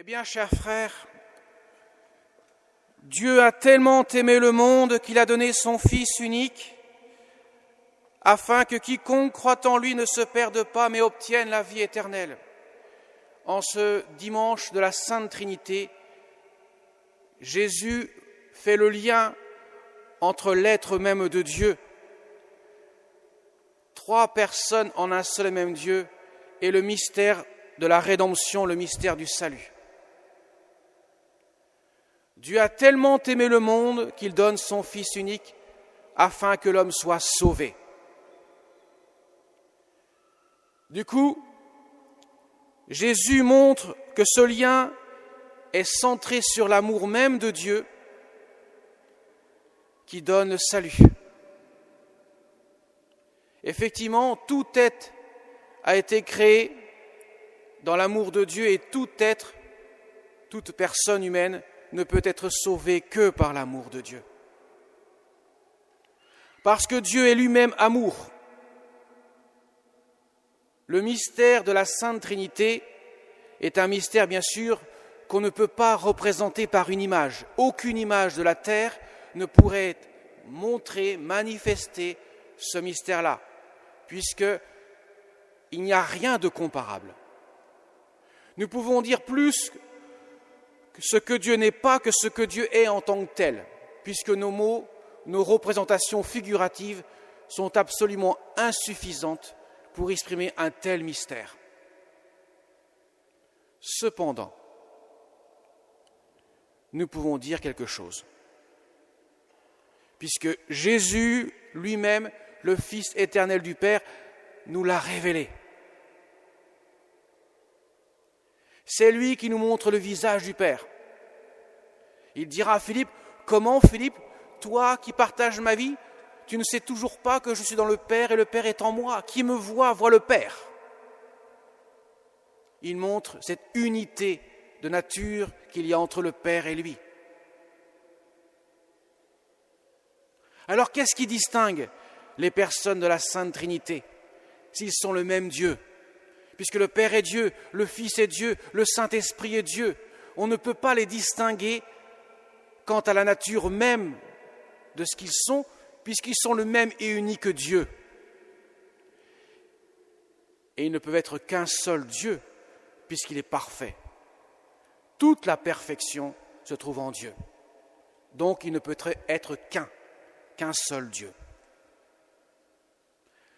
Eh bien, chers frères, Dieu a tellement aimé le monde qu'il a donné son Fils unique, afin que quiconque croit en lui ne se perde pas, mais obtienne la vie éternelle. En ce dimanche de la Sainte Trinité, Jésus fait le lien entre l'être même de Dieu, trois personnes en un seul et même Dieu, et le mystère de la rédemption, le mystère du salut. Dieu a tellement aimé le monde qu'il donne son Fils unique afin que l'homme soit sauvé. Du coup, Jésus montre que ce lien est centré sur l'amour même de Dieu qui donne le salut. Effectivement, tout être a été créé dans l'amour de Dieu et tout être, toute personne humaine ne peut être sauvée que par l'amour de Dieu. Parce que Dieu est lui-même amour. Le mystère de la Sainte Trinité est un mystère, bien sûr, qu'on ne peut pas représenter par une image. Aucune image de la terre ne pourrait montrer, manifester ce mystère-là, puisqu'il n'y a rien de comparable. Nous pouvons dire plus que ce que Dieu n'est pas que ce que Dieu est en tant que tel, puisque nos mots, nos représentations figuratives sont absolument insuffisantes pour exprimer un tel mystère. Cependant, nous pouvons dire quelque chose, puisque Jésus lui-même, le Fils éternel du Père, nous l'a révélé. C'est lui qui nous montre le visage du Père. Il dira à Philippe, « Comment, Philippe, toi qui partages ma vie, tu ne sais toujours pas que je suis dans le Père et le Père est en moi. Qui me voit, voit le Père. » Il montre cette unité de nature qu'il y a entre le Père et lui. Alors, qu'est-ce qui distingue les personnes de la Sainte Trinité, s'ils sont le même Dieu? Puisque le Père est Dieu, le Fils est Dieu, le Saint-Esprit est Dieu, on ne peut pas les distinguer quant à la nature même de ce qu'ils sont, puisqu'ils sont le même et unique Dieu. Et ils ne peuvent être qu'un seul Dieu, puisqu'il est parfait. Toute la perfection se trouve en Dieu. Donc il ne peut être qu'un seul Dieu.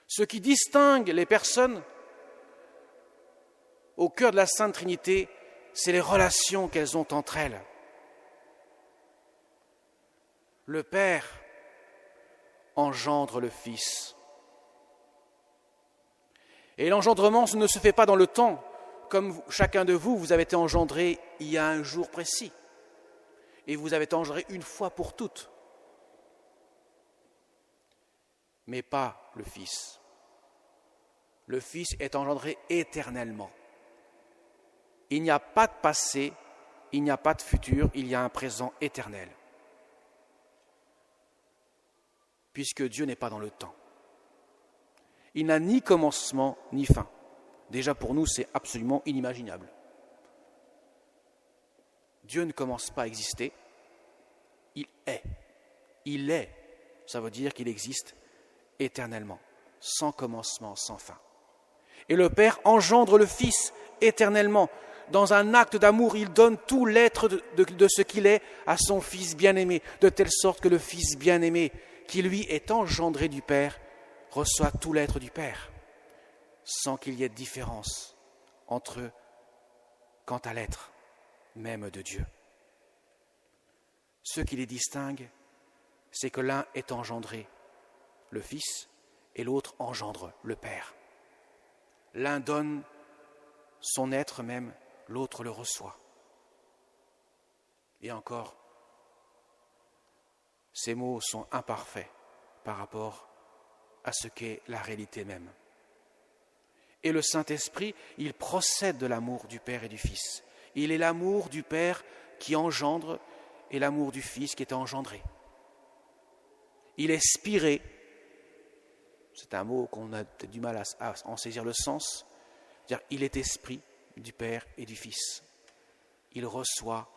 Ce qui distingue les personnes au cœur de la Sainte Trinité, c'est les relations qu'elles ont entre elles. Le Père engendre le Fils. Et l'engendrement ne se fait pas dans le temps, comme chacun de vous, vous avez été engendré il y a un jour précis. Et vous avez été engendré une fois pour toutes. Mais pas le Fils. Le Fils est engendré éternellement. Il n'y a pas de passé, il n'y a pas de futur, il y a un présent éternel. Puisque Dieu n'est pas dans le temps. Il n'a ni commencement ni fin. Déjà pour nous, c'est absolument inimaginable. Dieu ne commence pas à exister, il est. Il est, ça veut dire qu'il existe éternellement, sans commencement, sans fin. Et le Père engendre le Fils éternellement. Dans un acte d'amour, il donne tout l'être de ce qu'il est à son Fils bien-aimé, de telle sorte que le Fils bien-aimé, qui lui est engendré du Père, reçoit tout l'être du Père, sans qu'il y ait de différence entre eux quant à l'être même de Dieu. Ce qui les distingue, c'est que l'un est engendré, le Fils, et l'autre engendre le Père. L'un donne son être même, l'autre le reçoit. Et encore, ces mots sont imparfaits par rapport à ce qu'est la réalité même. Et le Saint-Esprit, il procède de l'amour du Père et du Fils. Il est l'amour du Père qui engendre et l'amour du Fils qui est engendré. Il est spiré, c'est un mot qu'on a du mal à en saisir le sens, c'est-à-dire il est esprit du Père et du Fils. il reçoit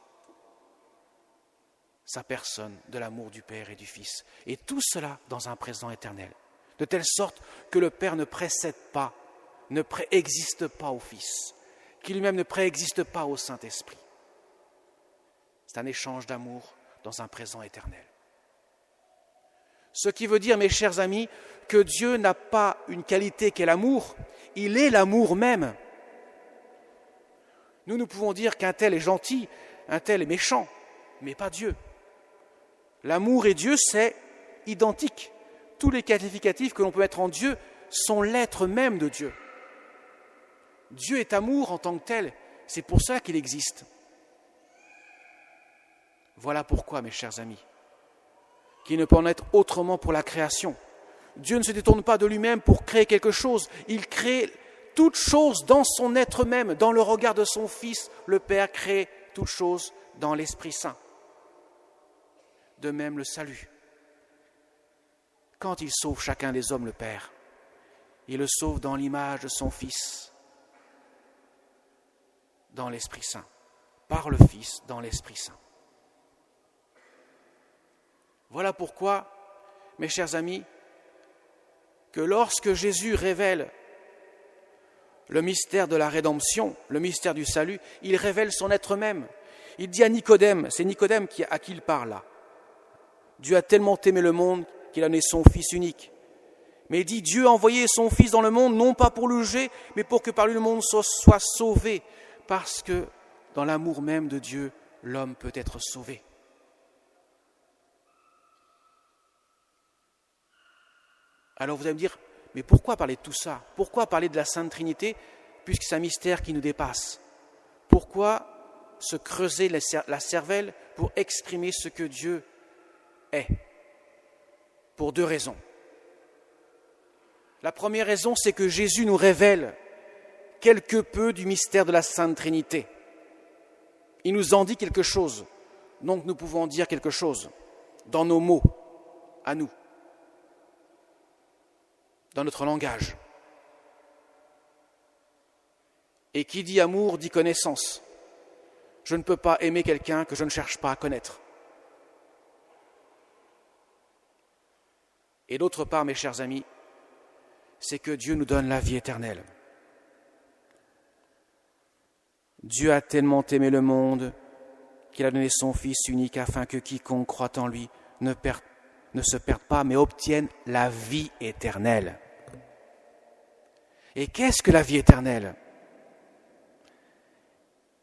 sa personne de l'amour du Père et du Fils. Et tout cela dans un présent éternel. De telle sorte que le Père ne précède pas, ne préexiste pas au Fils, qui lui-même ne préexiste pas au Saint-Esprit. C'est un échange d'amour dans un présent éternel. Ce qui veut dire, mes chers amis, que Dieu n'a pas une qualité qu'est l'amour, il est l'amour même. Nous pouvons dire qu'un tel est gentil, un tel est méchant, mais pas Dieu. L'amour et Dieu, c'est identique. Tous les qualificatifs que l'on peut mettre en Dieu sont l'être même de Dieu. Dieu est amour en tant que tel, c'est pour ça qu'il existe. Voilà pourquoi, mes chers amis, qu'il ne peut en être autrement pour la création. Dieu ne se détourne pas de lui-même pour créer quelque chose. Il crée toute chose dans son être même, dans le regard de son Fils. Le Père crée toute chose dans l'Esprit Saint. De même le salut. Quand il sauve chacun des hommes, le Père, il le sauve dans l'image de son Fils, dans l'Esprit Saint, par le Fils, dans l'Esprit Saint. Voilà pourquoi, mes chers amis, que lorsque Jésus révèle le mystère de la rédemption, le mystère du salut, il révèle son être même. Il dit à Nicodème, c'est Nicodème à qui il parle là, Dieu a tellement aimé le monde qu'il a donné son Fils unique. Mais il dit, Dieu a envoyé son Fils dans le monde, non pas pour le juger, mais pour que par lui le monde soit sauvé, parce que dans l'amour même de Dieu, l'homme peut être sauvé. Alors vous allez me dire, mais pourquoi parler de tout ça? Pourquoi parler de la Sainte Trinité, puisque c'est un mystère qui nous dépasse? Pourquoi se creuser la cervelle pour exprimer ce que Dieu est? Pour deux raisons. La première raison, c'est que Jésus nous révèle quelque peu du mystère de la Sainte Trinité. Il nous en dit quelque chose, donc nous pouvons en dire quelque chose dans nos mots, à nous, dans notre langage. Et qui dit amour dit connaissance. Je ne peux pas aimer quelqu'un que je ne cherche pas à connaître. Et d'autre part, mes chers amis, c'est que Dieu nous donne la vie éternelle. Dieu a tellement aimé le monde qu'il a donné son Fils unique afin que quiconque croit en lui ne se perde pas, mais obtienne la vie éternelle. Et qu'est-ce que la vie éternelle?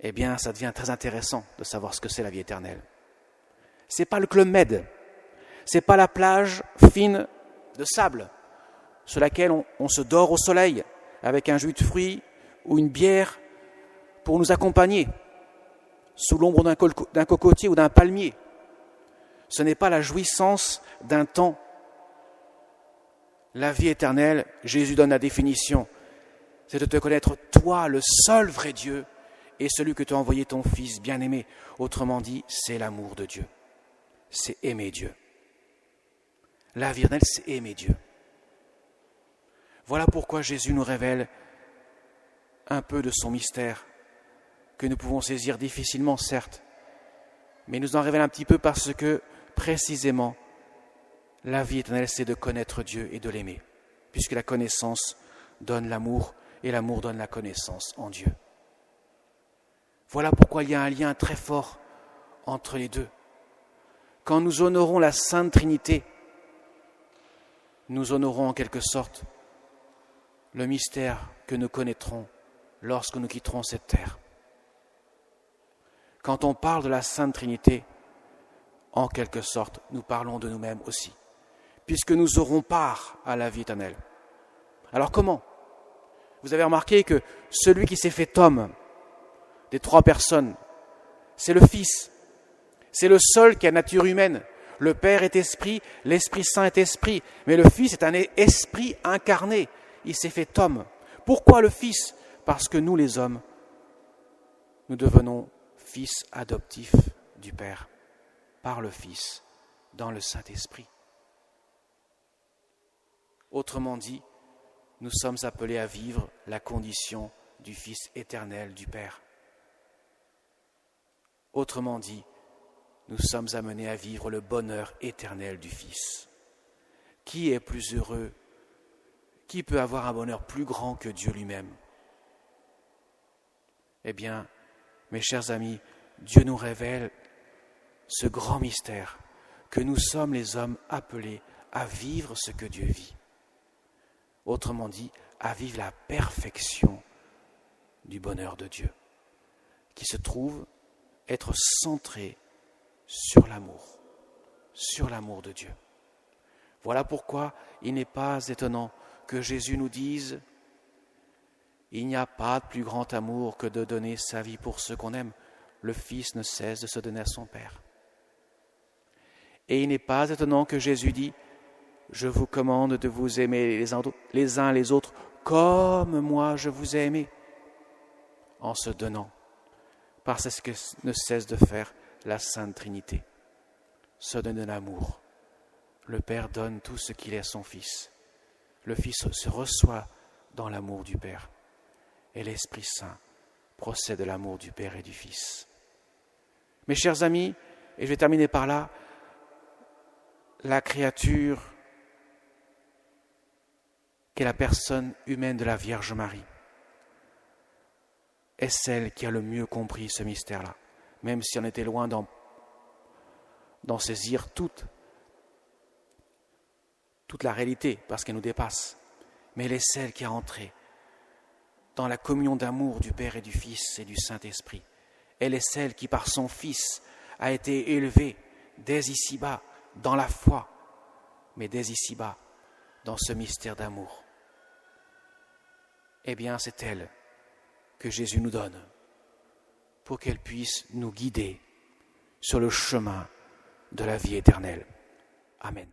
Eh bien, ça devient très intéressant de savoir ce que c'est la vie éternelle. C'est pas le Club Med, c'est pas la plage fine de sable sur laquelle on se dort au soleil avec un jus de fruits ou une bière pour nous accompagner sous l'ombre d'un cocotier ou d'un palmier. Ce n'est pas la jouissance d'un temps. La vie éternelle, Jésus donne la définition, c'est de te connaître toi, le seul vrai Dieu, et celui que tu as envoyé ton Fils bien-aimé. Autrement dit, c'est l'amour de Dieu. C'est aimer Dieu. La vie éternelle, c'est aimer Dieu. Voilà pourquoi Jésus nous révèle un peu de son mystère, que nous pouvons saisir difficilement, certes, mais il nous en révèle un petit peu parce que, précisément, la vie éternelle, c'est de connaître Dieu et de l'aimer, puisque la connaissance donne l'amour et l'amour donne la connaissance en Dieu. Voilà pourquoi il y a un lien très fort entre les deux. Quand nous honorons la Sainte Trinité, nous honorons en quelque sorte le mystère que nous connaîtrons lorsque nous quitterons cette terre. Quand on parle de la Sainte Trinité, en quelque sorte, nous parlons de nous-mêmes aussi, puisque nous aurons part à la vie éternelle. Alors comment? Vous avez remarqué que celui qui s'est fait homme des trois personnes, c'est le Fils. C'est le seul qui a nature humaine. Le Père est esprit, l'Esprit Saint est esprit, mais le Fils est un esprit incarné. Il s'est fait homme. Pourquoi le Fils? Parce que nous, les hommes, nous devenons fils adoptifs du Père, par le Fils, dans le Saint-Esprit. Autrement dit, nous sommes appelés à vivre la condition du Fils éternel du Père. Autrement dit, nous sommes amenés à vivre le bonheur éternel du Fils. Qui est plus heureux? Qui peut avoir un bonheur plus grand que Dieu lui-même? Eh bien, mes chers amis, Dieu nous révèle ce grand mystère, que nous sommes les hommes appelés à vivre ce que Dieu vit. Autrement dit, à vivre la perfection du bonheur de Dieu, qui se trouve être centré sur l'amour de Dieu. Voilà pourquoi il n'est pas étonnant que Jésus nous dise « Il n'y a pas de plus grand amour que de donner sa vie pour ceux qu'on aime. Le Fils ne cesse de se donner à son Père. » Et il n'est pas étonnant que Jésus dit « Je vous commande de vous aimer les uns les autres comme moi je vous ai aimé, en se donnant, parce que ne cesse de faire la Sainte Trinité, se donner l'amour. Le Père donne tout ce qu'il est à son Fils. Le Fils se reçoit dans l'amour du Père. Et l'Esprit Saint procède de l'amour du Père et du Fils. Mes chers amis, et je vais terminer par là, la créature qu'est la personne humaine de la Vierge Marie est celle qui a le mieux compris ce mystère-là, même si on était loin d'en saisir toute la réalité, parce qu'elle nous dépasse. Mais elle est celle qui a entré dans la communion d'amour du Père et du Fils et du Saint-Esprit. Elle est celle qui, par son Fils, a été élevée dès ici-bas, dans la foi, mais dès ici-bas, dans ce mystère d'amour. Eh bien, c'est elle que Jésus nous donne pour qu'elle puisse nous guider sur le chemin de la vie éternelle. Amen.